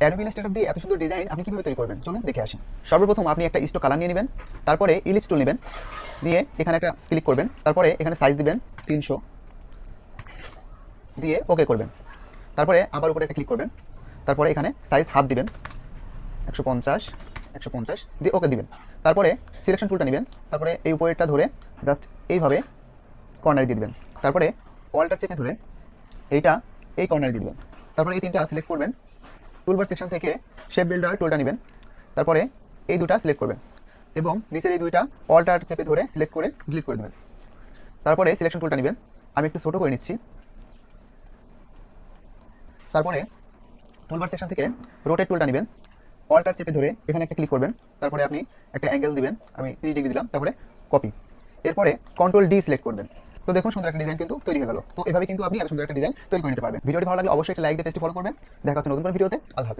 Adobe Illustrator দিয়ে এত সুন্দর ডিজাইন আপনি কীভাবে তৈরি করবেন চলুন দেখে আসি। সর্বপ্রথম আপনি একটা স্টক কালার নিয়ে নেবেন, তারপরে ইলিপস টুল নেবেন, নিয়ে এখানে একটা ক্লিক করবেন, তারপরে এখানে সাইজ দিবেন 300 দিয়ে ওকে করবেন, তারপরে আবার উপরে একটা ক্লিক করবেন, তারপরে এখানে সাইজ হাফ দিবেন 150 দিয়ে ওকে দিবেন, তারপরে সিলেকশন টুলটা নেবেন, তারপরে এই উপরেরটা ধরে জাস্ট এইভাবে কর্নারে দিয়ে দিবেন, তারপরে অল্টার চেপে ধরে এইটা এই কর্নারে দিয়ে দিবেন, তারপরে এই তিনটা সিলেক্ট করবেন, টুলবার সেকশন থেকে শেপ বিল্ডার টুলটা নেবেন, তারপরে এই দুটা সিলেক্ট করবেন এবং নিচের এই দুইটা অল্টার চেপে ধরে সিলেক্ট করে ডিলিট করে দেবেন, তারপরে সিলেকশন টুলটা নেবেন, আমি একটু ছোটো করে নিচ্ছি, তারপরে টুলবার সেকশন থেকে রোটেট টুলটা নেবেন, অল্টার চেপে ধরে এখানে একটা ক্লিক করবেন, তারপরে আপনি একটা অ্যাঙ্গেল দিবেন, আমি 3 ডিগ্রি দিলাম, তারপরে কপি, এরপরে কন্ট্রোল ডি সিলেক্ট করবেন। তো দেখুন সুন্দর একটা ডিজাইন কিন্তু তৈরি হয়ে গেল। তো এভাবে কিন্তু আপনি এত সুন্দর একটা ডিজাইন তৈরি করে নিতে পারবেন। ভিডিওটি ভালো লাগলে অবশ্যই একটা লাইক দিয়ে পেজটি ফলো করবেন। দেখা হচ্ছে নতুন কোনো ভিডিওতে। আল্লাহ হাফেজ।